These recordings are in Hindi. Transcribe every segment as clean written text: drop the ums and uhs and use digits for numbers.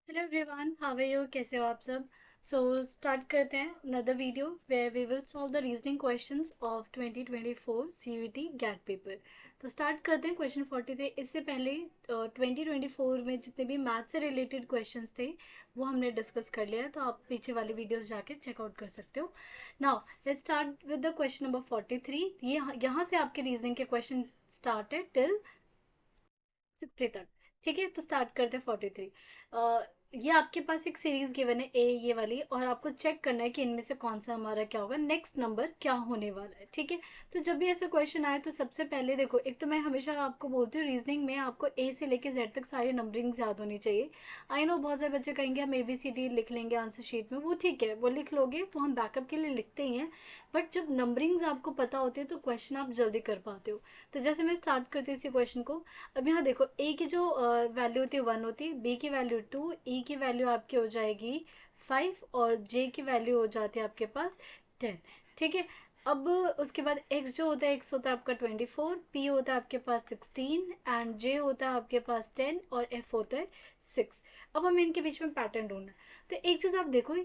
Hello everyone, how are you? कैसे हो आप सब? सो स्टार्ट करते हैं another video where we will solve the reasoning questions of 2024 CUET GAT paper. तो स्टार्ट करते हैं क्वेश्चन 43। इससे पहले 2024 में जितने भी मैथ से रिलेटेड क्वेश्चंस थे वो हमने डिस्कस कर लिया है, तो आप पीछे वाली वीडियोस जाके चेकआउट कर सकते हो। Now let's start with the question number 43। ये यहाँ से आपके रीजनिंग के क्वेश्चन स्टार्ट है टिल 60 तक। ठीक है, तो स्टार्ट करते हैं 43। ये आपके पास एक सीरीज गिवन है ए ये वाली, और आपको चेक करना है कि इनमें से कौन सा हमारा क्या होगा, नेक्स्ट नंबर क्या होने वाला है। ठीक है, तो जब भी ऐसा क्वेश्चन आए तो सबसे पहले देखो, एक तो मैं हमेशा आपको बोलती हूँ रीजनिंग में आपको ए से लेके जेड तक सारी नंबरिंग याद होनी चाहिए। आई नो बहुत सारे बच्चे कहेंगे हम ABCD लिख लेंगे आंसर शीट में, वो ठीक है, वो लिख लोगे, वो हम बैकअप के लिए लिखते ही हैं। बट जब नंबरिंग्स आपको पता होती है तो क्वेश्चन आप जल्दी कर पाते हो। तो जैसे मैं स्टार्ट करती हूँ इसी क्वेश्चन को। अब यहाँ देखो, ए की जो वैल्यू होती है 1 होती है, बी की वैल्यू 2, ई की वैल्यू आपकी हो जाएगी 5, और जे की वैल्यू हो जाती है आपके पास 10। ठीक है, अब उसके बाद एक्स जो होता है, एक्स होता है आपका 24, पी होता है आपके पास 16, एंड जे होता है आपके पास 10, और एफ होता है 6। अब हमें इनके बीच में पैटर्न ढूंढना है। तो एक चीज़ आप देखो,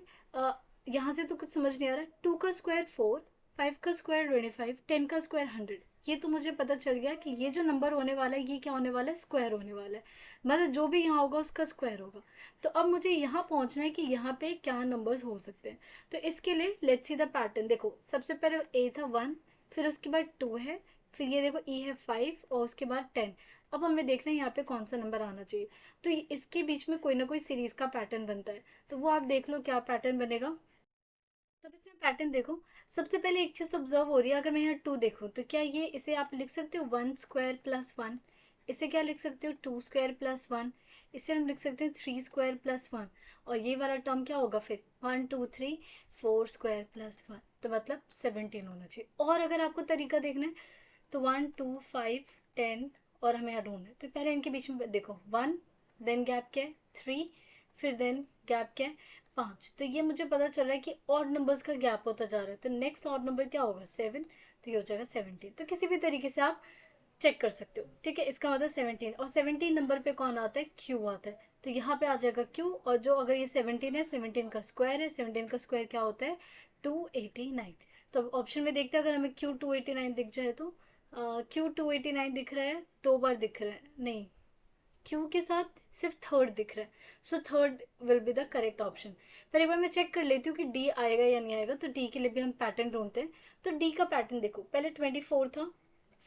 यहाँ से तो कुछ समझ नहीं आ रहा। 2 का स्क्वायर 4, 5 का स्क्वायर 25, 10 का स्क्वायर 100। ये तो मुझे पता चल गया कि ये जो नंबर होने वाला है ये क्या होने वाला है, स्क्वायर होने वाला है। मतलब जो भी यहाँ होगा उसका स्क्वायर होगा। तो अब मुझे यहाँ पहुँचना है कि यहाँ पे क्या नंबर्स हो सकते हैं। तो इसके लिए लेट्स सी द पैटर्न। देखो सबसे पहले ए था 1, फिर उसके बाद 2 है, फिर ये देखो ई है 5, और उसके बाद 10। अब हमें देखना है यहाँ पे कौन सा नंबर आना चाहिए। तो इसके बीच में कोई ना कोई सीरीज का पैटर्न बनता है, तो वो आप देख लो क्या पैटर्न बनेगा। तो अब इसमें पैटर्न देखो, सबसे पहले एक चीज ऑब्जर्व हो रही है। अगर मैं यहाँ 2 देखूँ तो क्या ये, इसे आप लिख सकते हो 1 स्क्वायर प्लस 1। इसे क्या लिख सकते हो 2 स्क्वायर प्लस 1। इसे हम लिख सकते हैं 3 स्क्वायर प्लस 1। और ये वाला टर्म क्या होगा फिर, 1 2 3 4 स्क्वायर प्लस 1, तो मतलब 17 होना चाहिए। और अगर आपको तरीका देखना है तो 1 2 5 10, और हमें यहाँ ढूंढना है। तो पहले इनके बीच में देखो 1, देन गैप क्या है 3, फिर देन गैप क्या है 5। तो ये मुझे पता चल रहा है कि ऑड नंबर्स का गैप होता जा रहा है, तो नेक्स्ट ऑड नंबर क्या होगा 7, तो ये हो जाएगा 17। तो किसी भी तरीके से आप चेक कर सकते हो। ठीक है, इसका मतलब 17, और 17 नंबर पे कौन आता है, क्यू आता है। तो यहाँ पे आ जाएगा क्यू, और जो अगर ये 17 है, 17 का स्क्वायर है, 17 का स्क्वायर क्या होता है 289। तो ऑप्शन में देखते हैं, अगर हमें क्यू 289 दिख जाए तो क्यू 289 दिख रहा है, 2 बार दिख रहा है नहीं, क्यू के साथ सिर्फ थर्ड दिख रहा है। So third will be the correct option. पर एक बार मैं चेक कर लेती हूँ कि डी आएगा या नहीं आएगा, तो डी के लिए भी हम पैटर्न ढूंढते हैं। तो डी का पैटर्न देखो, पहले 24 था,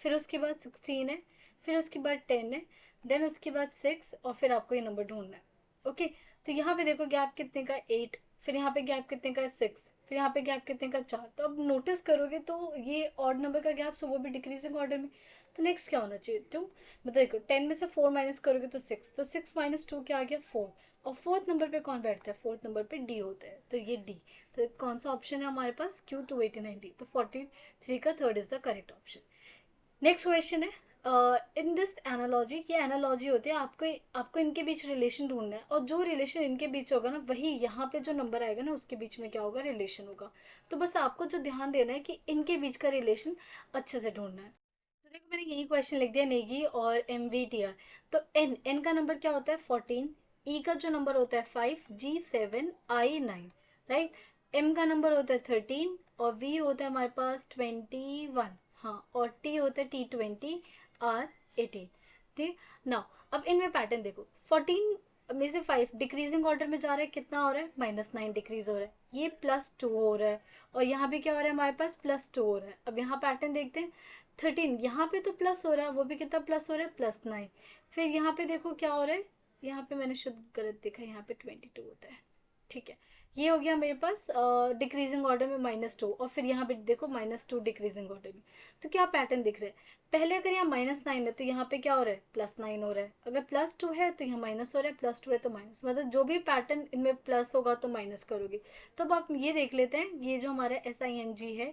फिर उसके बाद 16 है, फिर उसके बाद 10 है, देन उसके बाद 6, और फिर आपको ये नंबर ढूंढना है। ओके, तो यहाँ पे देखो गैप कितने का 8, फिर यहाँ पे गैप कितने का 6, फिर यहाँ पे गैप कितने का 4। तो अब नोटिस करोगे तो ये ऑड नंबर का गैप, सो वो भी डिक्रीजिंग ऑर्डर में। तो नेक्स्ट क्या होना चाहिए 2। मतलब देखो 10 में से 4 माइनस करोगे तो 6, तो 6 माइनस 2 क्या आ गया 4। और फोर्थ नंबर पे कौन बैठता है, फोर्थ नंबर पे डी होता है, तो ये डी। तो कौन सा ऑप्शन है हमारे पास, क्यू 289 डी। तो 43 का third is the correct option. Next question है, इन दिस एनालॉजी, ये एनालॉजी होती है, आपको आपको इनके बीच रिलेशन ढूंढना है, और जो रिलेशन इनके बीच होगा ना, वही यहाँ पे जो नंबर आएगा ना उसके बीच में क्या होगा, रिलेशन होगा। तो बस आपको जो ध्यान देना है कि इनके बीच का रिलेशन अच्छे से ढूंढना है। तो देखो मैंने यही क्वेश्चन लिख दिया, नेगी और MVTR। तो एन एन का नंबर क्या होता है 14, ई का जो नंबर होता है 5, जी 7, आई 9, राइट। एम का नंबर होता है 13, और वी होता है हमारे पास 21, हाँ, और टी होता है T20, आर 18। ठीक, नाउ अब इनमें पैटर्न देखो, 14 में से 5 डिक्रीजिंग ऑर्डर में जा रहा है, कितना हो रहा है -9 डिक्रीज हो रहा है, ये +2 हो रहा है, और यहाँ पे क्या हो रहा है हमारे पास +2 हो रहा है। अब यहाँ पैटर्न देखते हैं, 13 यहाँ पे तो प्लस हो रहा है, वो भी कितना प्लस हो रहा है +9। फिर यहाँ पे देखो क्या हो रहा है, यहाँ पे मैंने शुद्ध गलत देखा, यहाँ पे 22 होता है। ठीक है, ये हो गया मेरे पास डिक्रीजिंग ऑर्डर में -2, और फिर यहाँ पे देखो -2 डिक्रीजिंग ऑर्डर में। तो क्या पैटर्न दिख रहा है, पहले अगर यहाँ -9 है तो यहाँ पे क्या हो रहा है +9 हो रहा है, अगर +2 है तो यहाँ माइनस हो रहा है, +2 है तो माइनस, मतलब जो भी पैटर्न इनमें प्लस होगा तो माइनस करोगे। तो अब आप ये देख लेते हैं, ये जो हमारा SING है,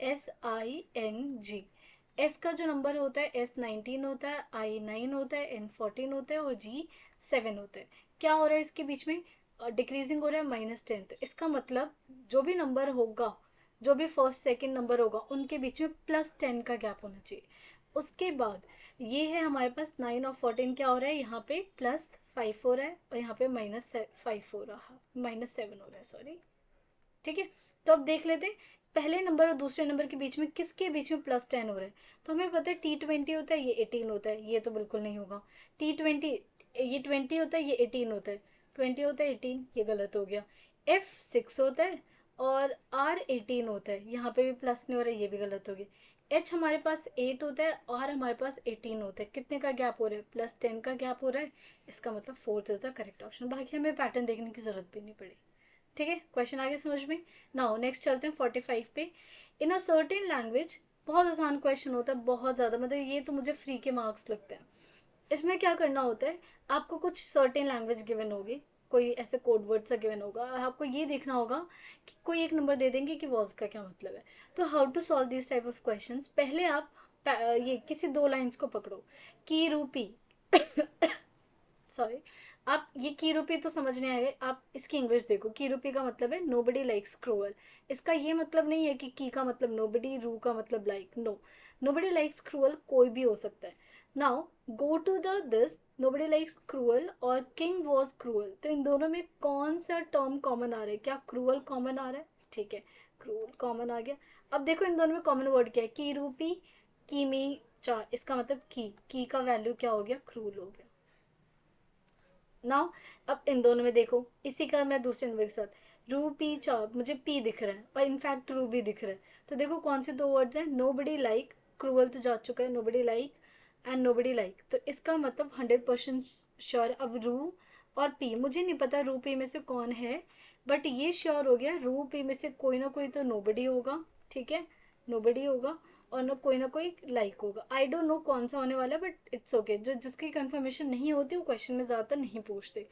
SING, एस का जो नंबर होता है S19 होता है, I9 होता है, N14 होता है, और G7 होता है। क्या हो रहा है इसके बीच में, डिक्रीजिंग हो रहा है -10। तो इसका मतलब जो भी नंबर होगा, जो भी फर्स्ट सेकंड नंबर होगा, उनके बीच में +10 का गैप होना चाहिए। उसके बाद ये है हमारे पास 9 और 14 क्या हो रहा है, यहाँ पे +5 हो रहा है और यहाँ पे -5 हो रहा, -7 हो रहा है, सॉरी। ठीक है, तो अब देख लेते हैं पहले नंबर और दूसरे नंबर के बीच में किसके बीच में +10 हो रहा है। तो हमें पता है T20 होता है, ये 18 होता है, ये तो बिल्कुल नहीं होगा। T20 ये 20 होता है, ये 18 होता है, 20 होता है 18, ये गलत हो गया। F6 होता है और R18 होता है, यहाँ पे भी प्लस नहीं हो रहा है, ये भी गलत हो गया। H हमारे पास 8 होता है और हमारे पास 18 होता है, कितने का गैप हो रहा है, +10 का गैप हो रहा है। इसका मतलब fourth is the correct option. बाकी हमें पैटर्न देखने की जरूरत भी नहीं पड़ी। ठीक है, क्वेश्चन आगे समझ में। नाउ नेक्स्ट चलते हैं 45 पे। इन अ सर्टेन लैंग्वेज, बहुत आसान क्वेश्चन होता है, बहुत ज़्यादा, मतलब ये तो मुझे फ्री के मार्क्स लगते हैं। इसमें क्या करना होता है, आपको कुछ सर्टेन लैंग्वेज गिवन होगी, कोई ऐसे कोड वर्ड सा गिवन होगा, आपको ये देखना होगा कि कोई एक नंबर दे देंगे कि वॉज का क्या मतलब है। तो how to solve this type of questions, पहले आप ये किसी दो लाइंस को पकड़ो, की रूपी सॉरी, आप ये की रूपी तो समझने आए, आप इसकी इंग्लिश देखो। की रूपी का मतलब है नोबडी लाइक्स क्रूअल। इसका ये मतलब नहीं है कि की का मतलब नोबडी, रू का मतलब like, no, nobody likes cruel कोई भी हो सकता है। Now go to the this nobody likes cruel और किंग वॉज क्रूअल, तो इन दोनों में कौन सा टर्म कॉमन आ रहा है, क्या क्रूअल कॉमन आ रहा है, ठीक है, क्रूअल कॉमन आ गया। अब देखो इन दोनों में कॉमन वर्ड क्या है, की रूपी, की मी चा, इसका मतलब की का वैल्यू क्या हो गया, क्रूअल हो गया। नाउ अब इन दोनों में देखो, इसी का मैं दूसरे नंबर के साथ रू पी चा, मुझे पी दिख रहा है और इनफैक्ट रू भी दिख रहा है, तो देखो कौन से दो वर्ड्स हैं, नो बडी लाइक, क्रूअल तो जा चुका है, nobody like and nobody like, तो इसका मतलब 100% श्योर। अब रू और पी, मुझे नहीं पता रू पी में से कौन है, बट ये श्योर हो गया रू पी में से कोई ना कोई तो नो बडी होगा, ठीक है, नो बडी होगा, और ना कोई लाइक होगा। आई डोंट नो कौन सा होने वाला है, बट इट्स ओके, जो जिसकी कंफर्मेशन नहीं होती वो क्वेश्चन में ज़्यादातर नहीं पूछते।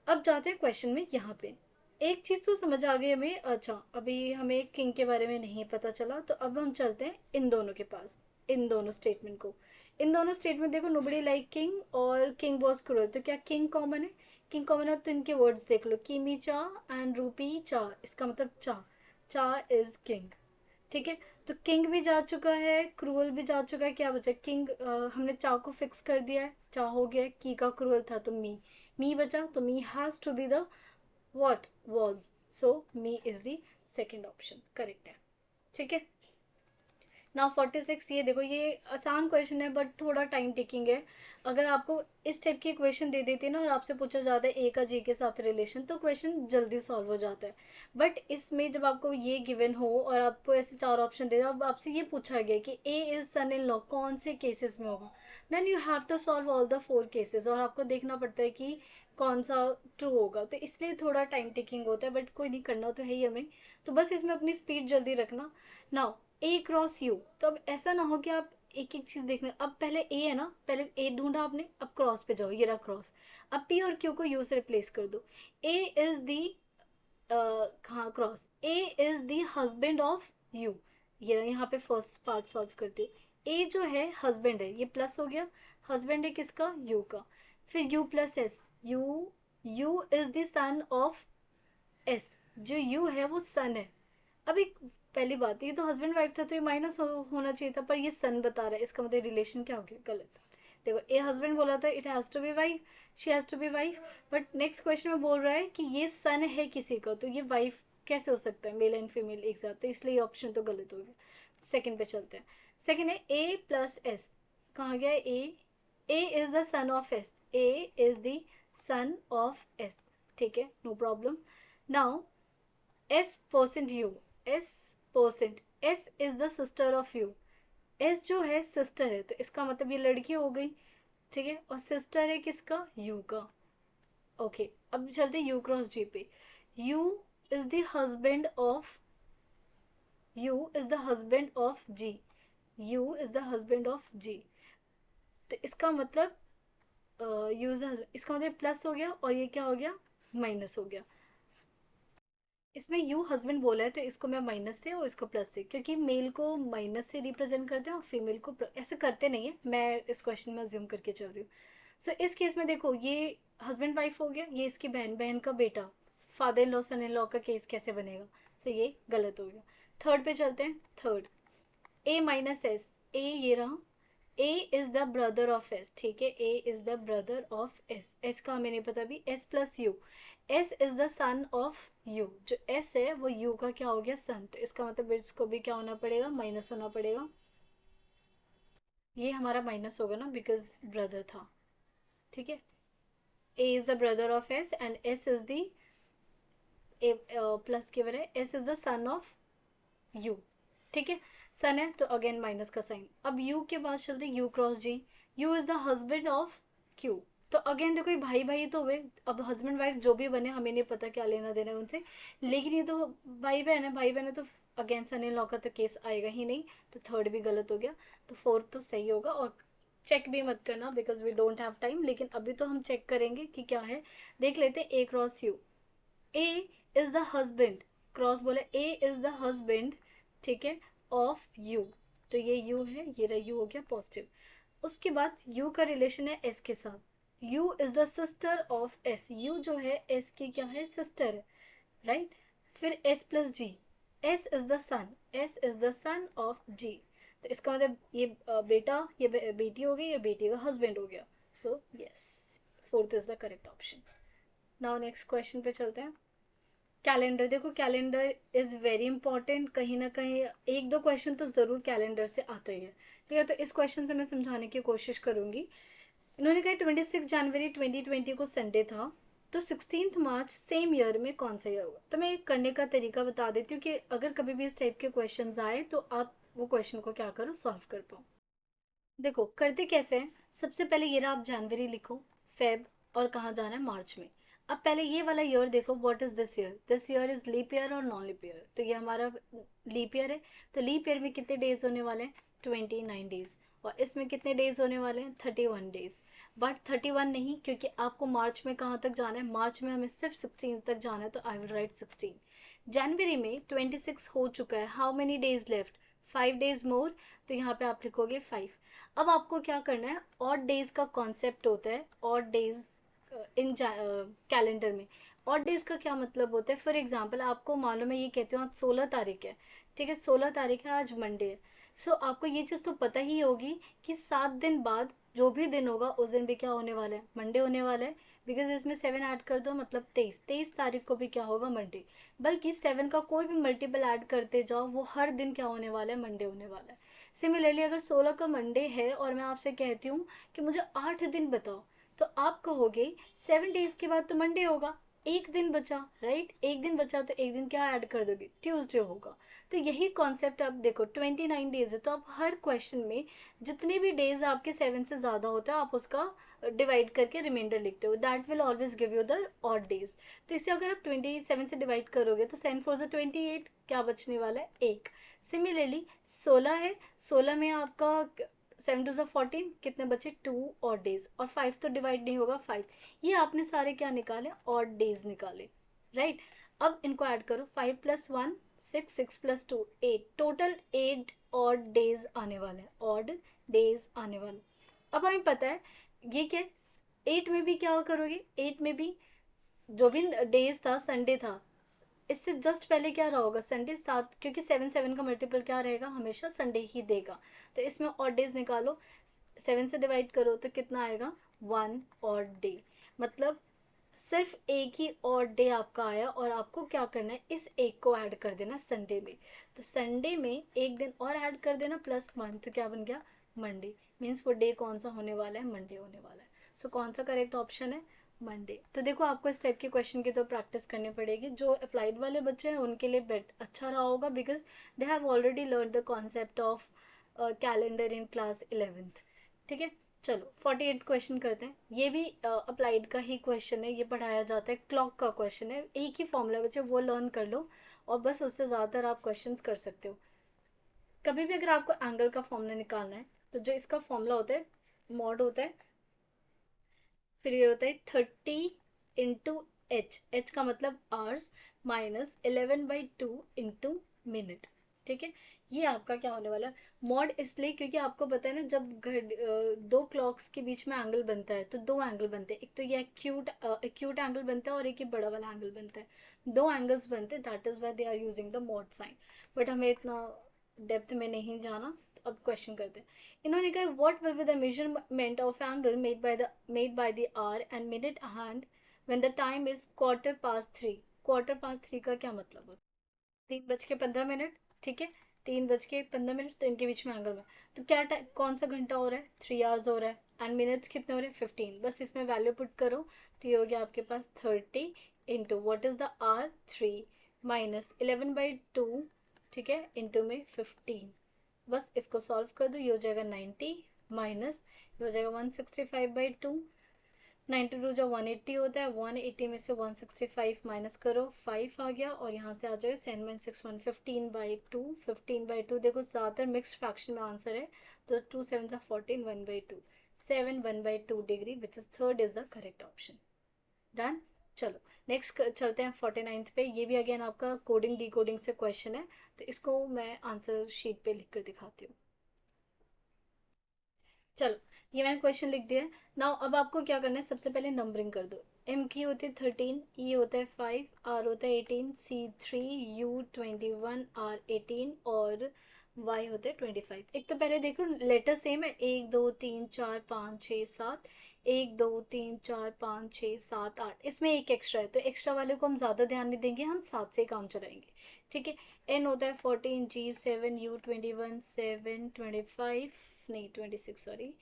अब जाते हैं क्वेश्चन में, यहाँ पे एक चीज़ तो समझ आ गई हमें, अच्छा अभी हमें किंग के बारे में नहीं पता चला, तो अब हम चलते हैं इन दोनों के पास, इन दोनों स्टेटमेंट को। इन दोनों स्टेटमेंट देखो, नोबडी लाइक किंग और किंग वॉज क्रूअल, तो क्या किंग कॉमन है, किंग कॉमन है, तो इनके वर्ड्स देख लो, किमी चा एंड रूपी चा, इसका मतलब चा, चा इज किंग। ठीक है, तो किंग भी जा चुका है, क्रूअल भी जा चुका है, क्या बचा किंग, हमने चा को फिक्स कर दिया है, चा हो गया, की का क्रूअल था तो मी बचा, तो me has to be the what was, so me is the second option correct है। ठीक है, नाउ 46, ये देखो, ये आसान क्वेश्चन है बट थोड़ा टाइम टेकिंग है। अगर आपको इस टाइप की क्वेश्चन दे देती है ना और आपसे पूछा जाता है ए का जे के साथ रिलेशन, तो क्वेश्चन जल्दी सॉल्व हो जाता है। बट इसमें जब आपको ये गिवन हो और आपको ऐसे चार ऑप्शन दे दो, अब आपसे ये पूछा गया कि ए इज सन इन लॉ कौन से केसेस में होगा, then you have to solve all the 4 cases, और आपको देखना पड़ता है कि कौन सा ट्रू होगा, तो इसलिए थोड़ा टाइम टेकिंग होता है, बट कोई नहीं, करना तो है ही हमें। तो बस इसमें अपनी स्पीड जल्दी रखना। नाउ ए क्रॉस यू, तो अब ऐसा ना हो कि आप एक एक चीज देखने, अब पहले ए है ना, पहले ए ढूंढा आपने, अब क्रॉस पे जाओ, ये रहा क्रॉस। अब पी और क्यू को यू से रिप्लेस कर दो। ए इज दी, हाँ cross, A is the husband of you, ये रहा, यहाँ पे फर्स्ट पार्ट सॉल्व करती हूँ। ए जो है हस्बैंड है, ये प्लस हो गया, हस्बैंड है किसका, यू का। फिर you plus S, you is the son of S, जो यू है वो सन है। अब एक पहली बात, ये तो हस्बैंड वाइफ था तो ये माइनस होना चाहिए था, पर ये सन बता रहा है, इसका मतलब रिलेशन क्या हो गया, गलत। देखो ए हस्बैंड बोला था, it has to be wife, she has to be wife, but next question में बोल रहा है कि ये सन है किसी का, तो ये वाइफ कैसे हो सकता है, मेल एंड फीमेल एक साथ, तो इसलिए ऑप्शन तो गलत हो गया। सेकंड पे चलते हैं। सेकंड है ए प्लस एस, कहाँ गया A is the son of S, A is the son of S, ठीक है, no problem. Now S% U, S% S is the sister of U, S जो है सिस्टर है, तो इसका मतलब ये लड़की हो गई, ठीक है, और सिस्टर है किसका, यू का। ओके, अब चलते यू क्रॉस जी पे। U is the husband of, U is the husband of G, U is the husband of G, तो इसका मतलब यू इज द हस्बैंड, इसका मतलब प्लस हो गया और ये क्या हो गया, माइनस हो गया। इसमें यू हस्बैंड बोला है तो इसको मैं माइनस से और इसको प्लस से, क्योंकि मेल को माइनस से रिप्रेजेंट करते हैं और फीमेल को ऐसे करते नहीं है, मैं इस क्वेश्चन में अज्यूम करके चल रही हूँ। सो इस केस में देखो, ये हस्बैंड वाइफ हो गया, ये इसकी बहन, बहन का बेटा, father in law son in law का केस कैसे बनेगा, सो ये गलत हो गया। थर्ड पे चलते हैं, third A minus S, A ये रहा, A is the brother of S, ठीक है, A is the brother of S, S का हमें नहीं पता अभी, S plus U, S is the son of U, जो एस है वो यू का क्या हो गया, सन, तो इसका मतलब इसको भी क्या होना पड़ेगा, माइनस होना पड़ेगा, ये हमारा माइनस होगा ना बिकॉज ब्रदर था, ठीक है, A is the brother of S and S is the, A plus की वजह, S is the son of U, ठीक है, सन है तो अगेन माइनस का साइन। अब यू के बाद चलते U cross G, U is the husband of Q, तो अगेन देखो ये भाई भाई तो हुए, अब हस्बैंड वाइफ जो भी बने हमें नहीं पता क्या लेना देना है उनसे, लेकिन ये तो भाई बहन है, भाई बहन है तो अगेन सन इन लॉ का तो केस आएगा ही नहीं, तो थर्ड भी गलत हो गया, तो फोर्थ तो सही होगा। और चेक भी मत करना because we don't have time, लेकिन अभी तो हम चेक करेंगे कि क्या है, देख लेते हैं A cross U, A is the husband, cross बोले ए इज द हस्बैंड, ठीक है, ऑफ यू, तो ये यू है, ये रहा यू हो गया पॉजिटिव। उसके बाद यू का रिलेशन है एस के साथ, you is the sister of S, you जो है एस की क्या है, सिस्टर है, राइट, फिर S plus G, S is the son, S is the son of G, तो इसका मतलब ये बेटा, ये बेटी हो गई, ये बेटी का हस्बैंड हो गया, so yes, fourth is the correct option. Now next question पे चलते हैं। कैलेंडर, देखो कैलेंडर इज वेरी इंपॉर्टेंट, कहीं ना कहीं एक दो क्वेश्चन तो ज़रूर कैलेंडर से आता ही है, ठीक है, तो इस क्वेश्चन से मैं समझाने की कोशिश करूंगी। इन्होंने कहा 26 जनवरी 2020 को संडे था, तो 16 मार्च सेम ईयर में कौन सा ईयर होगा, तो मैं करने का तरीका बता देती हूँ कि अगर कभी भी इस टाइप के क्वेश्चन आए तो आप वो क्वेश्चन को क्या करो, सॉल्व कर पाओ। देखो करते कैसे हैं, सबसे पहले ये रहा, आप जनवरी लिखो, फेब, और कहाँ जाना है, मार्च में। अब पहले ये वाला ईयर देखो, what is this year, this year is leap year और नॉन लीप ईयर, तो ये हमारा लीप ईयर है, तो लीप ईयर में कितने डेज होने वाले हैं, 29 डेज, और इसमें कितने डेज होने वाले हैं, 31 डेज, बट 31 नहीं, क्योंकि आपको मार्च में कहाँ तक जाना है, मार्च में हमें सिर्फ 16 तक जाना है, तो आई विल राइट 16। जनवरी में 26 हो चुका है, how many days left, 5 days more, तो यहाँ पे आप लिखोगे 5। अब आपको क्या करना है, ऑड डेज का कॉन्सेप्ट होता है, ऑड डेज इन कैलेंडर में, ऑड डेज का क्या मतलब होता है, फॉर एग्जांपल आपको मालूम है, ये कहते हो आज 16 तारीख है, ठीक है, 16 तारीख है, आज मंडे है, सो आपको ये चीज़ तो पता ही होगी कि 7 दिन बाद जो भी दिन होगा उस दिन भी क्या होने वाला है, मंडे होने वाला है, बिकॉज इसमें 7 ऐड कर दो मतलब 23 तारीख को भी क्या होगा, मंडे, बल्कि 7 का कोई भी मल्टीपल ऐड करते जाओ वो हर दिन क्या होने वाला है, मंडे होने वाला है। सिमिलरली अगर 16 का मंडे है और मैं आपसे कहती हूँ कि मुझे 8 दिन बताओ, तो आप कहोगे 7 डेज के बाद तो मंडे होगा, एक दिन बचा, राइट, एक दिन बचा तो एक दिन क्या ऐड कर दोगे, ट्यूसडे होगा। तो यही कॉन्सेप्ट आप देखो, 29 डेज है, तो आप हर क्वेश्चन में जितने भी डेज आपके 7 से ज़्यादा होता है आप उसका डिवाइड करके रिमाइंडर लिखते हो, that will always give you the odd days. तो इसे अगर आप 27 से डिवाइड करोगे तो 7 4 28, क्या बचने वाला है, एक। सिमिलरली 16 है, 16 में आपका 7 2 14, कितने बचे, 2 ऑड डेज, और 5 तो डिवाइड नहीं होगा, 5, ये आपने सारे क्या निकाले, ऑड डेज निकाले, राइट। अब इनको ऐड करो, 5 + 1 6, 6 + 2 8, टोटल 8 ऑड डेज आने वाले हैं, ऑड डेज आने वाले। अब हमें पता है ये क्या, 8 में भी क्या करोगे, 8 में भी जो भी डेज था, संडे था, इससे जस्ट पहले क्या रहा होगा, संडे, 7, क्योंकि 7 7 का मल्टीपल क्या रहेगा, हमेशा संडे ही देगा, तो इसमें ऑड डेज निकालो, 7 से डिवाइड करो तो कितना आएगा, 1 ऑड डे, मतलब सिर्फ एक ही ऑड डे आपका आया, और आपको क्या करना है, इस एक को ऐड कर देना संडे में, तो संडे में एक दिन और ऐड कर देना +1, तो क्या बन गया, मंडे, मीन्स वो डे कौन सा होने वाला है, मंडे होने वाला है। सो कौन सा करेक्ट ऑप्शन है, मंडे। तो देखो आपको इस टाइप के क्वेश्चन की तो प्रैक्टिस करनी पड़ेगी, जो अप्लाइड वाले बच्चे हैं उनके लिए बेट अच्छा रहा होगा, because they have already learn the concept of calendar in class 11th, ठीक है। चलो 48 क्वेश्चन करते हैं, ये भी अप्लाइड का ही क्वेश्चन है, ये पढ़ाया जाता है, क्लॉक का क्वेश्चन है, एक ही फॉर्मूला बच्चे वो लर्न कर लो, और बस उससे ज़्यादातर आप क्वेश्चंस कर सकते हो। कभी भी अगर आपको एंगल का फॉर्मूला निकालना है तो जो इसका फॉर्मूला होता है, मॉड होता है, फिर ये होता है 30 × एच का मतलब आवर्स, -11/2 × मिनट, ठीक है। ये आपका क्या होने वाला है, मॉड इसलिए क्योंकि आपको पता है ना, जब दो क्लॉक्स के बीच में एंगल बनता है तो दो एंगल बनते हैं, एक तो ये एक्यूट एंगल बनता है और एक ही बड़ा वाला एंगल बनता है, दो एंगल्स बनते हैं, that is why they are using the mod sine, but हमें इतना डेप्थ में नहीं जाना, तो अब क्वेश्चन करते हैं। इन्होंने कहा what will be the measurement of angle made by the our and minute hand when the time is quarter past 3। Quarter past 3 का क्या मतलब है? 3:15, ठीक है, 3:15, तो इनके बीच में एंगल में, तो क्या टाइम, कौन सा घंटा हो रहा है? 3 आवर्स हो रहा है। एंड मिनट्स कितने हो रहे हैं? 15। बस इसमें वैल्यू पुट करो तो ये हो गया आपके पास 30 into what is the R 3 minus 11/2, ठीक है, इंटू में 15। बस इसको सॉल्व कर दो, ये हो जाएगा 90 माइनस ये हो जाएगा 165/2। 92 जो 180 होता है, 180 में से 165 माइनस करो, 5 आ गया, और यहाँ से आ जाएगा 7 - 6 15/2। 15/2 देखो ज़्यादातर मिक्स फ्रैक्शन में आंसर है, तो 2 7 14, 1/2, 7 1/2 degree, which is third is the correct option. Done. चलो नेक्स्ट चलते हैं 49th पे। ये भी अगेन आपका कोडिंग डिकोडिंग से क्वेश्चन है, तो इसको मैं आंसर शीट पे लिख कर दिखाती हूँ। चलो ये मैंने क्वेश्चन लिख दिया है। नाउ अब आपको क्या करना है, सबसे पहले नंबरिंग कर दो। एम की होती है 13, ई होता है 5, आर होता है 18, सी 3, यू 21, आर 18 और वाई होता है 25। एक तो पहले देखो लेटर सेम है, 1 2 3 4 5 6 7, 1 2 3 4 5 6 7 8, इसमें एक एक्स्ट्रा है, तो एक्स्ट्रा वाले को हम ज़्यादा ध्यान नहीं देंगे, हम 7 से काम चलाएंगे, ठीक है। एन होता है 14, जी 7, यू 21, 7 25, नहीं 26 सॉरी,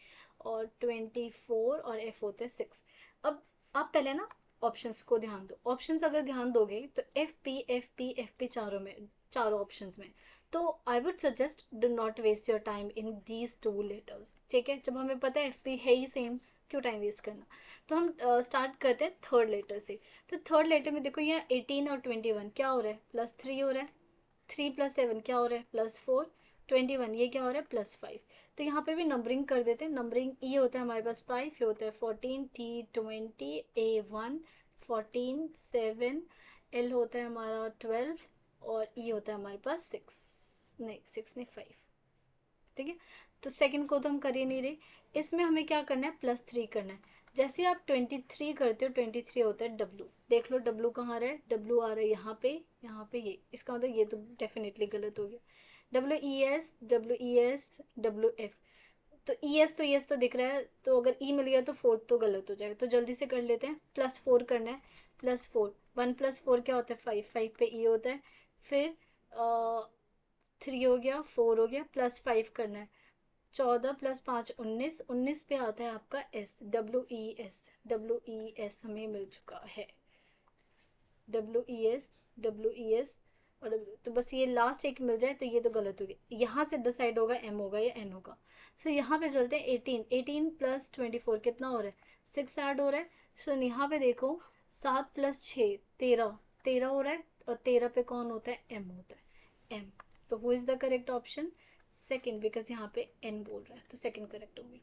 और 24, और एफ होता है 6। अब आप पहले ना ऑप्शंस को ध्यान दो। ऑप्शंस अगर ध्यान दोगे तो एफ पी चारों में, चारों ऑप्शंस में, तो I would suggest do not waste your time in these 2 letters, ठीक है। जब हमें पता है एफ पी है ही सेम, क्यों टाइम वेस्ट करना। तो हम स्टार्ट करते हैं थर्ड लेटर से। तो थर्ड लेटर में देखो यहाँ 18 और 21 क्या हो रहा है, +3 हो रहा है, 3 + 7 क्या हो रहा है, +4, 21 ये क्या हो रहा है, +5। तो यहाँ पे भी नंबरिंग कर देते हैं। नंबरिंग ई होता है हमारे पास 5, ये होता है 14, टी 20, ए 1 14, 7, एल होता है हमारा 12, और ई होता है हमारे पास 6, नहीं 6 नहीं 5, ठीक है। तो सेकंड को तो हम कर ही नहीं रहे, इसमें हमें क्या करना है, +3 करना है। जैसे आप 23 करते हो, 23 होता है डब्लू, देख लो डब्लू कहाँ आ रहा है, डब्लू आ रहा है यहाँ पे, यहाँ पे, ये इसका मतलब ये तो डेफिनेटली गलत हो गया। W E S W F, तो ई एस तो यस तो दिख रहा है, तो अगर ई मिल गया तो फोर्थ तो गलत हो जाएगा, तो जल्दी से कर लेते हैं। +4 करना है, +4, 1 + 4 क्या होता है, 5, 5 पे ई होता है, फिर 3 हो गया, 4 हो गया, +5 करना है, 14 + 5 19, 19 पे आता है आपका एस, डब्ल्यू ई एस हमें मिल चुका है, डब्ल्यू ई एस और तो बस ये लास्ट एक मिल जाए तो ये तो गलत हो गया, यहाँ से डिसाइड होगा एम होगा या एन होगा। सो यहाँ पे चलते हैं 18, 18 + 24 कितना हो रहा है, 6 ऐड हो रहा है। सो यहाँ पे देखो 7 + 6 13, 13 हो रहा है, और 13 पे कौन होता है, एम होता है, एम। तो who is the correct option, second, because यहाँ पे एन बोल रहा है, तो सेकेंड करेक्ट होगी।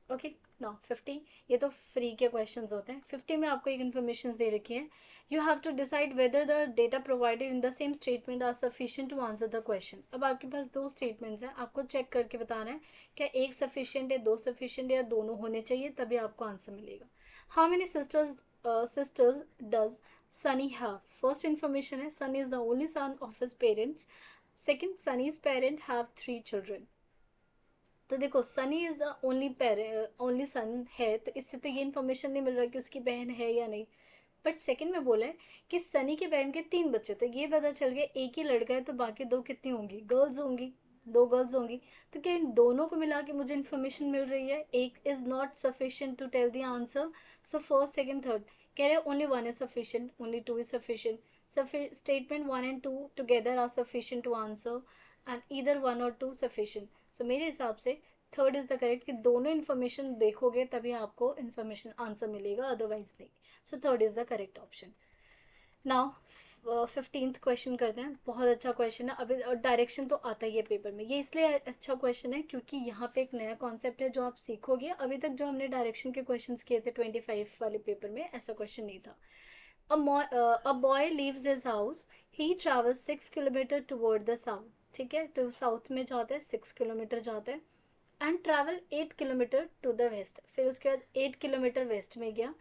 ओके। नाउ 50, ये तो फ्री के क्वेश्चंस होते हैं। 50 में आपको एक इन्फॉर्मेशन दे रखी है, you have to decide whether the data provided in the same statement are sufficient to answer the question. अब आपके पास 2 स्टेटमेंट्स हैं, आपको चेक करके बताना है क्या एक सफिशिएंट है, 2 सफिशिएंट है, या दोनों होने चाहिए, तभी आपको आंसर मिलेगा। How many sisters does Sunny have, first information है Sunny is the only son of his parents. Second, Sunny's parent have 3 children. तो देखो Sunny is the only son है, तो इससे तो ये इन्फॉर्मेशन नहीं मिल रहा कि उसकी बहन है या नहीं। बट सेकंड में बोला है कि सनी के बहन के 3 बच्चे, तो ये पता चल गया एक ही लड़का है, तो बाकी 2 कितनी होंगी, गर्ल्स होंगी, 2 गर्ल्स होंगी। तो क्या इन दोनों को मिला के मुझे इन्फॉर्मेशन मिल रही है, एक is not sufficient to tell the answer. So first second third कह रहे only 1 is sufficient, only 2 is sufficient, statement 1 and 2 together are sufficient to answer, and either 1 और 2 सफिशिएंट। सो मेरे हिसाब से थर्ड इज द करेक्ट, कि दोनों इन्फॉर्मेशन देखोगे तभी आपको इन्फॉर्मेशन आंसर मिलेगा, अदरवाइज नहीं। So third is the correct option. Now 15th question करते हैं, बहुत अच्छा क्वेश्चन है। अभी डायरेक्शन तो आता ही है पेपर में, ये इसलिए अच्छा क्वेश्चन है क्योंकि यहाँ पे एक नया कॉन्सेप्ट है जो आप सीखोगे। अभी तक जो हमने डायरेक्शन के क्वेश्चंस किए थे 25 वाले पेपर में, ऐसा क्वेश्चन नहीं था। A boy leaves his house, he travels 6 kilometre toward the south, ठीक है, तो साउथ में जाता है, 6 किलोमीटर जाता है, and travel 8 kilometre to the west, फिर उसके बाद 8 किलोमीटर वेस्ट में गया,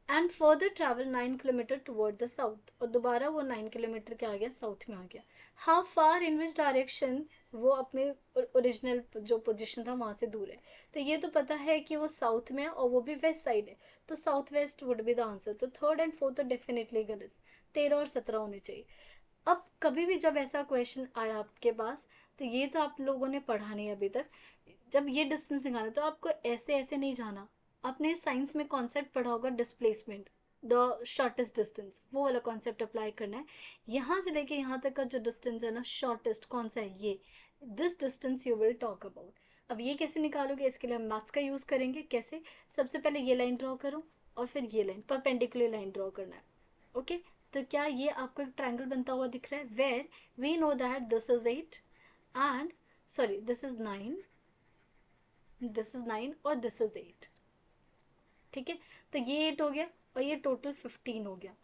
and further travel 9 kilometre toward the south, और दोबारा वो 9 किलोमीटर के आ गया, साउथ में आ गया. How far in which direction, वो अपने ओरिजिनल जो पोजिशन था वहाँ से दूर है. तो ये तो पता है कि वो साउथ में है और वो भी वेस्ट साइड है, तो south west would be the answer. तो थर्ड एंड फोर्थ तो डेफिनेटली गलत, 13 और 17 होने चाहिए. अब कभी भी जब ऐसा क्वेश्चन आया आपके पास, तो ये तो आप लोगों ने पढ़ा नहीं अभी तक, जब ये डिस्टेंस निकालना तो आपको ऐसे ऐसे नहीं जाना. आपने साइंस में कॉन्सेप्ट पढ़ा होगा डिस्प्लेसमेंट, द शॉर्टेस्ट डिस्टेंस, वो वाला कॉन्सेप्ट अप्लाई करना है. यहाँ से लेके यहाँ तक का जो डिस्टेंस है ना, शॉर्टेस्ट कौन सा है, ये this distance you will talk about. अब ये कैसे निकालोगे, इसके लिए हम मैथ्स का यूज़ करेंगे. कैसे, सबसे पहले ये लाइन ड्रॉ करो और फिर ये लाइन, परपेंडिकुलर लाइन ड्रॉ करना है. ओके, तो क्या ये आपको एक ट्रायंगल बनता हुआ दिख रहा है, where we know that this is 8 and sorry this is 9, this is 9 और दिस इज 8. ठीक है, तो ये 8 हो गया और ये टोटल 15 हो गया.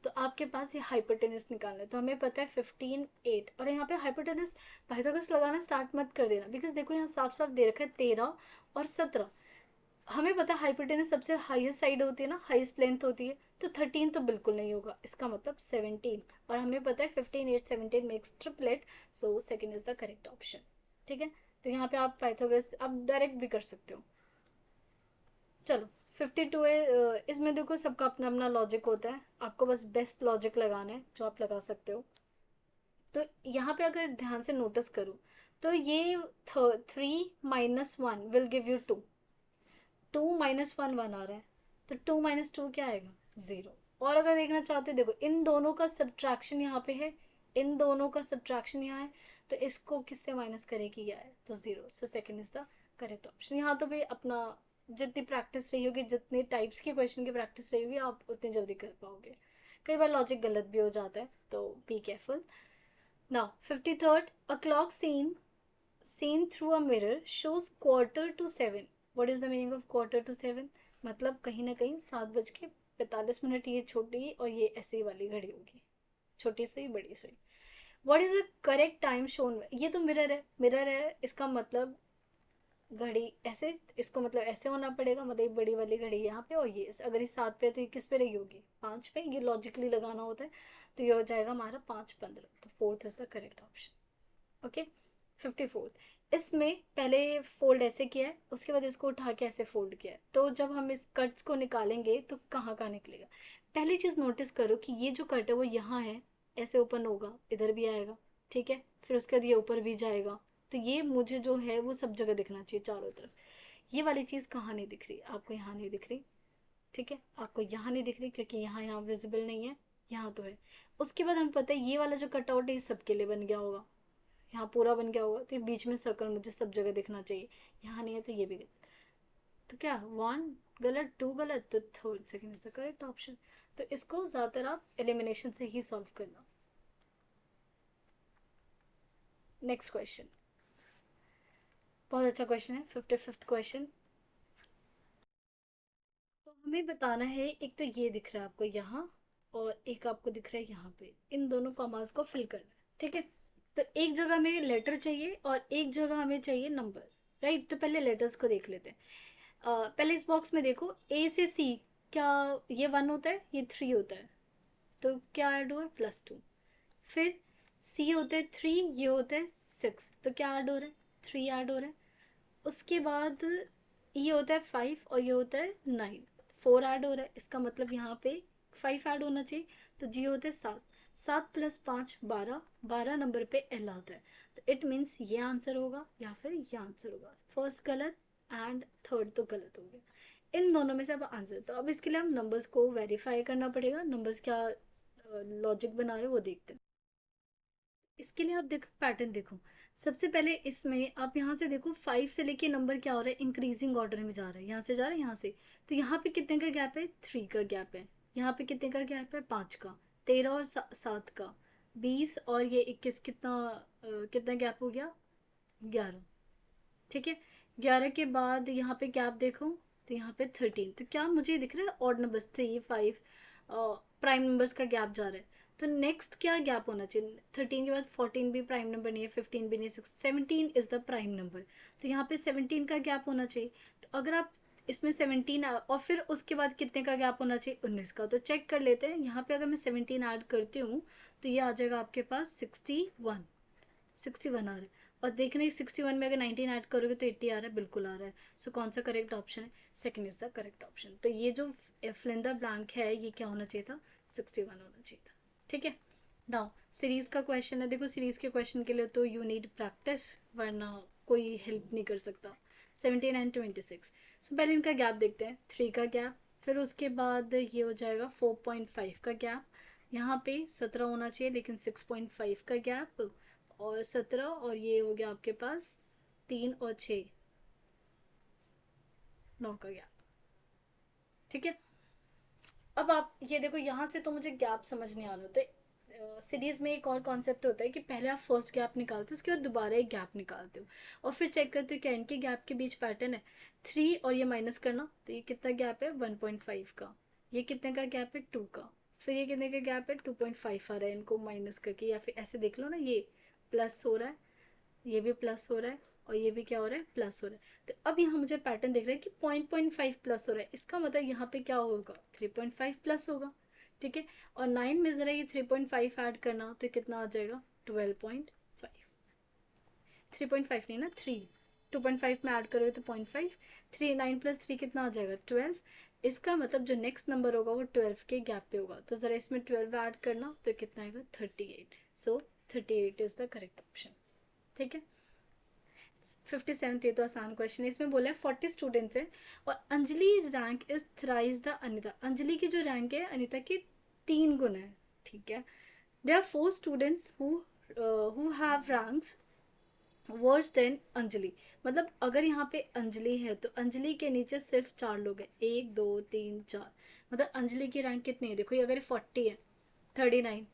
तो आपके पास ये हाइपोटेनस निकालना है, तो हमें पता है 15 8, और यहाँ पे हाइपोटेनस पाइथागोरस लगाना स्टार्ट मत कर देना, बिकॉज देखो यहाँ साफ साफ दे रखा है 13 और 17. हमें पता है हाइपोटेनस सबसे हाईएस्ट साइड होती है ना, हाईएस्ट लेंथ होती है, तो 13 तो बिल्कुल नहीं होगा, इसका मतलब 17, और हमें पता है 15 8 17 makes triplet, so second is the correct option. ठीक है, तो यहाँ पे आप पाइथागोरस आप डायरेक्ट भी कर सकते हो. चलो 52 है, इसमें देखो सबका अपना अपना लॉजिक होता है, आपको बस बेस्ट लॉजिक लगाना है जो आप लगा सकते हो. तो यहाँ पे अगर ध्यान से नोटिस करो तो ये 3 - 1 विल गिव यू 2, 2 - 1 1 आ रहा है, तो 2 - 2 क्या आएगा, 0. और अगर देखना चाहते हो, देखो इन दोनों का सब्ट्रैक्शन यहाँ पे है, इन दोनों का सब्ट्रैक्शन यहाँ है, तो इसको किससे माइनस करेगी, यह है तो 0. So second is the correct option. यहाँ तो भी अपना जितनी प्रैक्टिस रही होगी, जितने टाइप्स के क्वेश्चन की प्रैक्टिस रही होगी, आप उतनी जल्दी कर पाओगे. कई बार लॉजिक गलत भी हो जाता है, तो be careful. Now 53rd, a clock seen through a mirror shows quarter to 7. What is the meaning of quarter to 7? मतलब कहीं ना कहीं 7:45 ये छोटी और ये ऐसे वाली घड़ी होगी, छोटी सुई बड़ी सुई. What is the correct time shown? ये तो मिरर है, मिरर है, इसका मतलब घड़ी ऐसे, इसको मतलब ऐसे होना पड़ेगा, मतलब ये बड़ी वाली घड़ी यहाँ पे और ये अगर ये 7 पे है तो ये किस पे रही होगी, 5 पे. ये लॉजिकली लगाना होता है, तो ये हो जाएगा हमारा 5:15. तो fourth is the correct option. Okay, 54th, इसमें पहले फोल्ड ऐसे किया है, उसके बाद इसको उठा के ऐसे फोल्ड किया है, तो जब हम इस कट्स को निकालेंगे तो कहाँ कहाँ निकलेगा. पहली चीज नोटिस करो कि ये जो कट है वो यहाँ है, ऐसे ओपन होगा, इधर भी आएगा. ठीक है, फिर उसके बाद ये ऊपर भी जाएगा, तो ये मुझे जो है वो सब जगह दिखना चाहिए चारों तरफ. ये वाली चीज कहाँ नहीं दिख रही, आपको यहाँ नहीं दिख रही. ठीक है, आपको यहाँ नहीं दिख रही क्योंकि यहाँ यहाँ विजिबल नहीं है, यहाँ तो है. उसके बाद हमें पता है ये वाला जो कटआउट है ये सबके लिए बन गया होगा, यहाँ पूरा बन गया होगा, तो ये बीच में सर्कल मुझे सब जगह दिखना चाहिए, यहाँ नहीं है तो ये भी गलत. तो क्या 1 गलत, 2 गलत, तो third second is the correct option. तो इसको ज़्यादातर आप एलिमिनेशन से ही सॉल्व करना. नेक्स्ट क्वेश्चन, बहुत अच्छा क्वेश्चन है, 55th क्वेश्चन. तो हमें बताना है, एक तो ये दिख रहा है आपको यहाँ, और एक आपको दिख रहा है यहाँ पे, इन दोनों कॉमास को फिल करना है. ठीक है, तो एक जगह हमें लेटर चाहिए और एक जगह हमें चाहिए नंबर. राइट, तो पहले लेटर्स को देख लेते हैं. पहले इस बॉक्स में देखो, ए से सी, क्या ये 1 होता है, ये 3 होता है, तो क्या ऐड हुआ है, +2. फिर सी होता है 3, ये होता है 6, तो क्या ऐड हो रहा है, 3 ऐड हो रहा है. उसके बाद ये होता है 5 और ये होता है 9, 4 ऐड हो रहा है, इसका मतलब यहाँ पे 5 ऐड होना चाहिए, तो जी होता है 7, 7 + 5 12, 12 नंबर पे एल आता है, तो इट मीन्स ये आंसर होगा या फिर ये आंसर होगा. फर्स्ट गलत एंड थर्ड तो गलत हो गया, इन दोनों में से अब आंसर. तो अब इसके लिए हम नंबर्स को वेरीफाई करना पड़ेगा, नंबर्स क्या लॉजिक बना रहे हैं वो देखते हैं. इसके लिए आप देखो पैटर्न देखो, सबसे पहले इसमें आप यहाँ से देखो 5 से लेके नंबर क्या हो रहा है, इंक्रीजिंग ऑर्डर में जा रहा है, यहाँ से जा रहा है यहाँ से, तो यहाँ पे कितने का गैप है, 3 का गैप है. यहाँ पे कितने का गैप है, 5 का. 13 और 7 का, 20 और ये 21, कितना कितना गैप हो गया, 11. ठीक है, 11 के बाद यहाँ पे गैप देखो, तो यहाँ पे 13, तो क्या मुझे दिख रहा है ऑड नंबर्स, 3 5 प्राइम नंबर्स का गैप जा रहा है. तो नेक्स्ट क्या गैप होना चाहिए, 13 के बाद 14 भी प्राइम नंबर नहीं है, 15 भी नहीं, 17 इज द प्राइम नंबर, तो यहाँ पे 17 का गैप होना चाहिए. तो अगर आप इसमें 17 और फिर उसके बाद कितने का गैप होना चाहिए, 19 का। तो चेक कर लेते हैं, यहाँ पे अगर मैं 17 ऐड करती हूँ तो ये आ जाएगा आपके पास 61 आ रहा है। और देख रहे हैं 61 में अगर 19 ऐड करोगे तो 80 आ रहा है, बिल्कुल आ रहा है। सो कौन सा करेक्ट ऑप्शन है, second is the correct option. तो ये जो फिल इन द ब्लैंक है ये क्या होना चाहिए था, 61 होना चाहिए था। ठीक है, नाउ सीरीज का क्वेश्चन है। देखो सीरीज के क्वेश्चन के लिए तो यू नीड प्रैक्टिस, वरना कोई हेल्प नहीं कर सकता। 17 एंड 26, सो पहले इनका गैप देखते हैं, 3 का गैप, फिर उसके बाद ये हो जाएगा 4.5 का गैप, यहाँ पे 17 होना चाहिए लेकिन 6.5 का गैप, और 17 और ये हो गया आपके पास 3 और 6, 9 का गैप। ठीक है, अब आप ये देखो यहाँ से तो मुझे गैप समझ नहीं आ रहा होता। सीरीज में एक और कॉन्सेप्ट होता है कि पहले आप फर्स्ट गैप निकालते हो, उसके बाद दोबारा एक गैप निकालते हो और फिर चेक करते हो क्या इनके गैप के बीच पैटर्न है। 3 और ये माइनस करना, तो ये कितना गैप है, 1.5 का। ये कितने का गैप है, 2 का। फिर ये कितने का गैप है, 2.5 आ रहा है, इनको माइनस करके, या फिर ऐसे देख लो ना, ये प्लस हो रहा है, ये भी प्लस हो रहा है, और ये भी क्या हो रहा है, प्लस हो रहा है। तो अब यहाँ मुझे पैटर्न दिख रहा है कि 0.5 प्लस हो रहा है, इसका मतलब यहाँ पे क्या होगा, 3.5 प्लस होगा। ठीक है, और 9 में ज़रा ये 3.5 ऐड करना, तो कितना आ जाएगा, 12.5। 3.5 नहीं ना, 3, 2.5 में ऐड करोगे तो 0.5, 3, 9 + 3 कितना आ जाएगा, 12। इसका मतलब जो नेक्स्ट नंबर होगा वो 12 के गैप पे होगा, तो ज़रा इसमें 12 ऐड करना, तो कितना आएगा, 38। सो 38 इज़ द करेक्ट ऑप्शन। ठीक है, 57, ये तो आसान क्वेश्चन है। इसमें बोला है 40 स्टूडेंट्स हैं और Anjali rank is thrice the Anita. Anjali की जो रैंक है अनिता के 3 गुना है। ठीक है, there are 4 students who have ranks worse than Anjali. मतलब अगर यहाँ पे अंजलि है तो अंजलि के नीचे सिर्फ 4 लोग हैं, 1 2 3 4। मतलब अंजलि की रैंक कितनी है, देखो ये अगर 40 है, 39,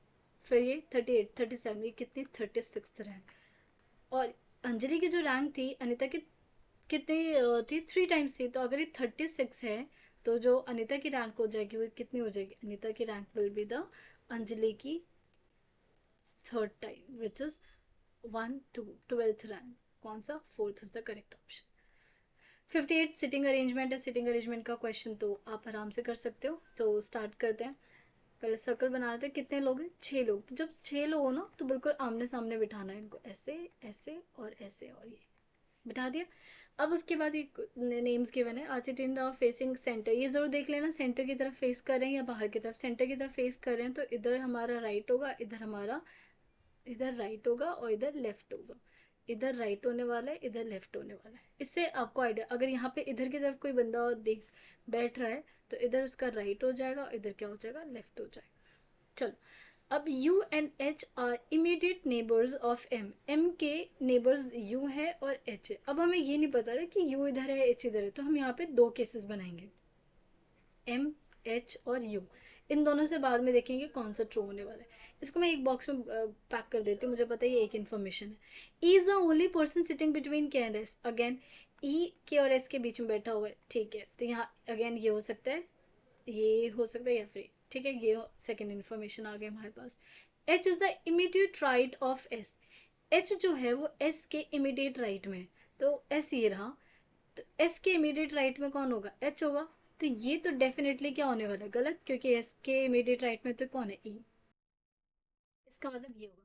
फिर ये 38, 37, ये कितनी, 36 रैंक। और अंजलि की जो रैंक थी अनिता की कितनी थी, 3 टाइम्स थी। तो अगर ये 36 है तो जो अनिता की रैंक हो जाएगी वो कितनी हो जाएगी, अनिता की rank will be the Anjali की 3rd time, which is 1 2, 12th rank. कौन सा, 4th is the correct option. 58 sitting arrangement है। सिटिंग अरेंजमेंट का क्वेश्चन तो आप आराम से कर सकते हो। तो स्टार्ट करते हैं। पहले सर्कल बना लेते हैं। कितने लोग हैं, 6 लोग। तो जब 6 लोग हो ना तो बिल्कुल आमने सामने बिठाना है इनको, ऐसे ऐसे और ऐसे, और ये बिठा दिया। अब उसके बाद एक नेम्स गिवन है, आज इन द फेसिंग सेंटर। ये जरूर देख लेना सेंटर की तरफ फेस कर रहे हैं या बाहर की तरफ। सेंटर की तरफ फेस कर रहे हैं तो इधर हमारा राइट होगा, इधर हमारा, इधर राइट होगा और इधर लेफ्ट होगा। इधर राइट होने वाला है, इधर लेफ्ट होने वाला है। इससे आपको आइडिया, अगर यहाँ पे इधर की तरफ कोई बंदा देख बैठ रहा है तो इधर उसका राइट हो जाएगा और इधर क्या हो जाएगा, लेफ्ट हो जाएगा। चलो, अब U and H are immediate neighbours of M। M के नेबर्स U है और H है। अब हमें ये नहीं पता रहा कि U इधर है, H इधर है, तो हम यहाँ पे 2 केसेस बनाएंगे, M H और U। इन दोनों से बाद में देखेंगे कौन सा ट्रू होने वाला है। इसको मैं एक बॉक्स में पैक कर देती हूँ, मुझे पता है ये एक इन्फॉर्मेशन है। E is the only person sitting between K and S। Again E K और S के बीच में बैठा हुआ है। ठीक है, तो यहाँ अगेन ये हो सकता है, ये हो सकता है, या फिर ठीक है, ये सेकेंड इन्फॉर्मेशन आ गई हमारे पास। H is the immediate right of S। H जो है वो S के इमीडिएट राइट में है, तो S ये रहा। तो S के इमीडिएट राइट में कौन होगा, H होगा। तो ये तो डेफिनेटली क्या होने वाला है, गलत, क्योंकि S के इमीडिएट राइट में तो कौन है, E। इसका मतलब ये होगा।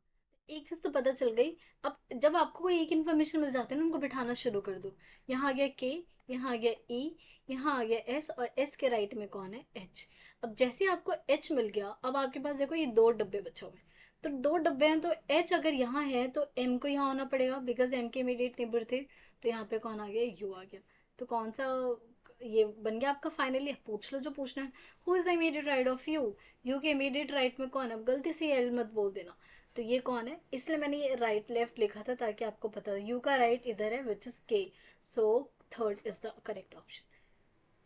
तो एक चीज तो पता चल गई। अब जब आपको कोई एक इन्फॉर्मेशन मिल जाती है ना, उनको बिठाना शुरू कर दो। यहाँ आ गया K, यहाँ आ गया E, यहाँ आ गया S, और S के राइट में कौन है, H। अब जैसे आपको H मिल गया, अब आपके पास देखो ये 2 डब्बे बचे हुए हैं। तो 2 डब्बे हैं, तो H अगर यहाँ है तो M को यहाँ होना पड़ेगा, बिकॉज M के इमीडिएट नेबर थे। तो यहाँ पे कौन आ गया, U आ गया। तो कौन सा, ये बन गया आपका फाइनली। पूछ लो जो पूछना है। Who is the immediate right of you. You के इमीडिएट राइट में कौन है, अब गलती से एल मत बोल देना। तो ये कौन है, इसलिए मैंने ये राइट लेफ्ट लिखा था ताकि आपको पता हो। यू का राइट इधर है, विच इज के। सो 3rd is the correct option.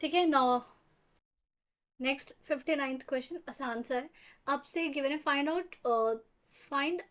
ठीक है, नाउ नेक्स्ट 59th क्वेश्चन आसान सा है। आपसे गिवन है, find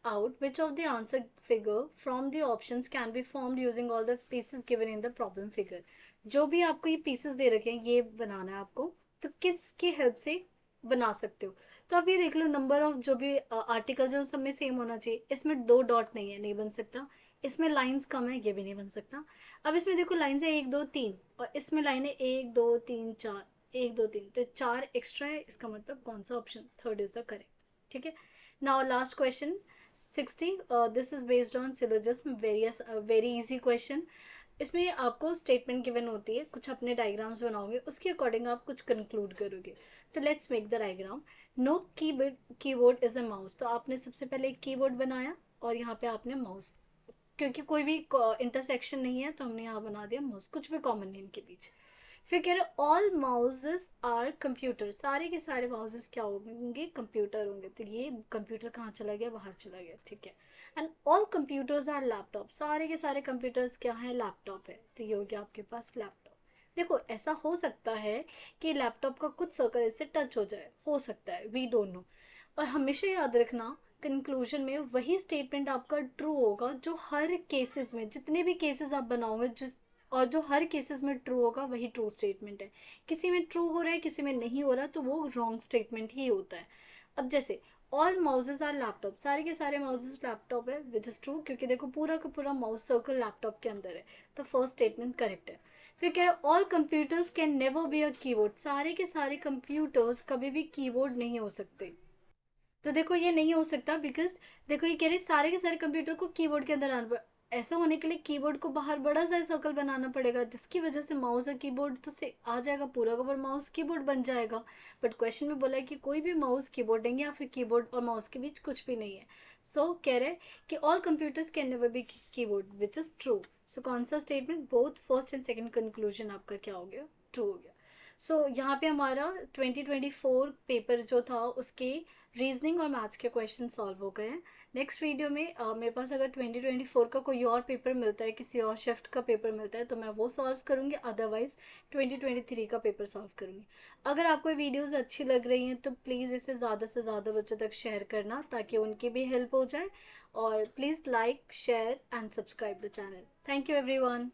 out which of the answer figure from the options can be formed using all the pieces given in the problem figure. जो भी आपको ये पीसेस दे रखे हैं ये बनाना है आपको, तो किसकी हेल्प से बना सकते हो। तो आप ये देख लो, नंबर ऑफ जो भी आर्टिकल्स है उन सब में सेम होना चाहिए। इसमें 2 डॉट नहीं है, नहीं बन सकता। इसमें लाइंस कम है, ये भी नहीं बन सकता। अब इसमें देखो लाइंस है 1 2 3 और इसमें लाइन है 1 2 3 4, 1 2 3, तो 4 एक्स्ट्रा है, इसका मतलब कौन सा option third is the correct. ठीक है, now last question 60, this is based on syllogism, very easy question. इसमें आपको स्टेटमेंट गिवन होती है, कुछ अपने डायग्राम्स बनाओगे, उसके अकॉर्डिंग आप कुछ कंक्लूड करोगे। तो let's make the diagram. No keyboard is a mouse, तो आपने सबसे पहले एक कीबोर्ड बनाया और यहाँ पे आपने माउस, क्योंकि कोई भी इंटरसेक्शन नहीं है तो हमने यहाँ बना दिया माउस, कुछ भी कॉमन नहीं इनके बीच। फिर कह रहे ऑल माउसेस आर कंप्यूटर, सारे के सारे माउसेस क्या होंगे, कंप्यूटर होंगे। तो ये कंप्यूटर कहाँ चला गया, बाहर चला गया। ठीक है, and all computers are laptop, सारे के सारे कंप्यूटर्स क्या है, लैपटॉप है। तो ये हो गया आपके पास लैपटॉप। देखो ऐसा हो सकता है कि लैपटॉप का कुछ सर्कल इससे टच हो जाए, हो सकता है, वी डोंट नो। और हमेशा याद रखना कंक्लूजन में वही स्टेटमेंट आपका ट्रू होगा जो हर केसेस में, जितने भी केसेस आप बनाओगे जिस, और जो हर केसेस में ट्रू होगा वही ट्रू स्टेटमेंट है। किसी में ट्रू हो रहा है, किसी में नहीं हो रहा, तो वो रॉन्ग स्टेटमेंट ही होता है। अब जैसे ऑल माउसेस आर लैपटॉप, सारे के सारे माउसेस लैपटॉप है, विच इज ट्रू, क्योंकि देखो पूरा का पूरा माउस सर्कल लैपटॉप के अंदर है, तो फर्स्ट स्टेटमेंट करेक्ट है। फिर कह रहे हैं all computers can never be a keyboard, सारे के सारे कंप्यूटर्स कभी भी कीबोर्ड नहीं हो सकते। तो देखो ये नहीं हो सकता, बिकॉज देखो ये कह रहे सारे के सारे कंप्यूटर को कीबोर्ड के अंदर आना ऐसा होने के लिए कीबोर्ड को बाहर बड़ा सा सर्कल बनाना पड़ेगा, जिसकी वजह से माउस और कीबोर्ड तो से आ जाएगा, पूरा का पूरा माउस कीबोर्ड बन जाएगा। बट क्वेश्चन में बोला है कि कोई भी माउस कीबोर्ड नहीं है, या फिर कीबोर्ड और माउस के बीच कुछ भी नहीं है। सो कह रहे कि all computers can never be keyboard, which is true. So कौन सा statement, both first and second conclusion आपका क्या हो गया, ट्रू हो गया। सो यहाँ पे हमारा 2024 पेपर जो था उसके रीजनिंग और मैथ्स के क्वेश्चन सॉल्व हो गए हैं। नेक्स्ट वीडियो में मेरे पास अगर 2024 का कोई और पेपर मिलता है, किसी और शिफ्ट का पेपर मिलता है, तो मैं वो सॉल्व करूँगी, अदरवाइज 2023 का पेपर सॉल्व करूँगी। अगर आपको वीडियोज़ अच्छी लग रही हैं तो प्लीज़ इसे ज़्यादा से ज़्यादा बच्चों तक शेयर करना, ताकि उनकी भी हेल्प हो जाए। और please like share and subscribe the channel. Thank you everyone.